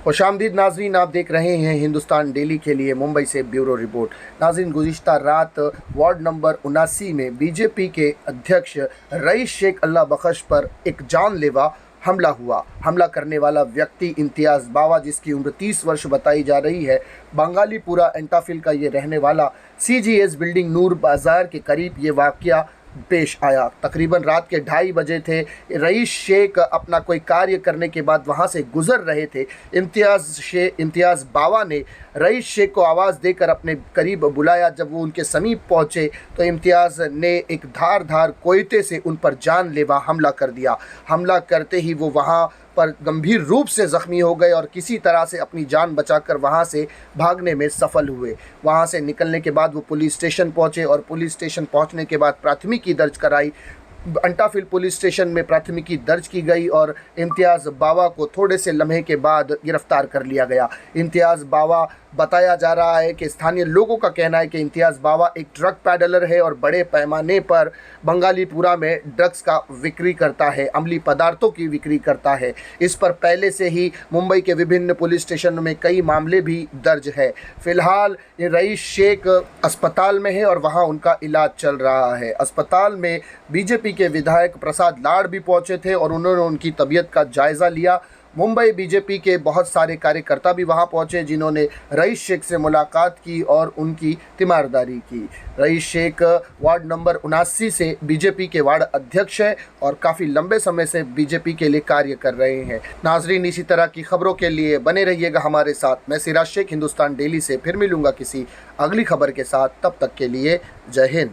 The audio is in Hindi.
खुशामदीद नाजरीन, आप देख रहे हैं हिंदुस्तान डेली के लिए मुंबई से ब्यूरो रिपोर्ट। नाजरीन, गुज़िश्ता रात वार्ड नंबर 79 में बीजेपी के अध्यक्ष रईस शेख अल्लाह बख्श पर एक जानलेवा हमला हुआ। हमला करने वाला व्यक्ति इम्तियाज़ बावा, जिसकी उम्र 30 वर्ष बताई जा रही है, बंगालीपुरा एंटाफिल का ये रहने वाला, CGS बिल्डिंग नूर बाज़ार के करीब ये वाक़या पेश आया। तकरीबन रात के 2:30 बजे थे। रईस शेख अपना कोई कार्य करने के बाद वहां से गुजर रहे थे। इम्तियाज़ बावा ने रईस शेख को आवाज़ देकर अपने करीब बुलाया। जब वो उनके समीप पहुंचे तो इम्तियाज़ ने एक धारदार कोयते से उन पर जानलेवा हमला कर दिया। हमला करते ही वो वहां पर गंभीर रूप से ज़ख्मी हो गए और किसी तरह से अपनी जान बचाकर वहां से भागने में सफल हुए। वहां से निकलने के बाद वो पुलिस स्टेशन पहुंचे और पुलिस स्टेशन पहुंचने के बाद प्राथमिकी दर्ज कराई। अंटाफिल पुलिस स्टेशन में प्राथमिकी दर्ज की गई और इम्तियाज़ बावा को थोड़े से लम्हे के बाद गिरफ्तार कर लिया गया। इम्तियाज़ बावा, बताया जा रहा है कि स्थानीय लोगों का कहना है कि इम्तियाज़ बावा एक ड्रग पैडलर है और बड़े पैमाने पर बंगालीपुरा में ड्रग्स का विक्री करता है, अमली पदार्थों की बिक्री करता है। इस पर पहले से ही मुंबई के विभिन्न पुलिस स्टेशनों में कई मामले भी दर्ज है। फिलहाल रईस शेख अस्पताल में है और वहां उनका इलाज चल रहा है। अस्पताल में बीजेपी के विधायक प्रसाद लाड़ भी पहुंचे थे और उन्होंने उनकी तबीयत का जायज़ा लिया। मुंबई बीजेपी के बहुत सारे कार्यकर्ता भी वहां पहुंचे, जिन्होंने रईस शेख से मुलाकात की और उनकी तीमारदारी की। रईस शेख वार्ड नंबर 79 से बीजेपी के वार्ड अध्यक्ष हैं और काफ़ी लंबे समय से बीजेपी के लिए कार्य कर रहे हैं। नाजरीन, इसी तरह की खबरों के लिए बने रहिएगा हमारे साथ। मैं सिराज शेख, हिंदुस्तान डेली से फिर मिलूंगा किसी अगली खबर के साथ। तब तक के लिए जय हिंद।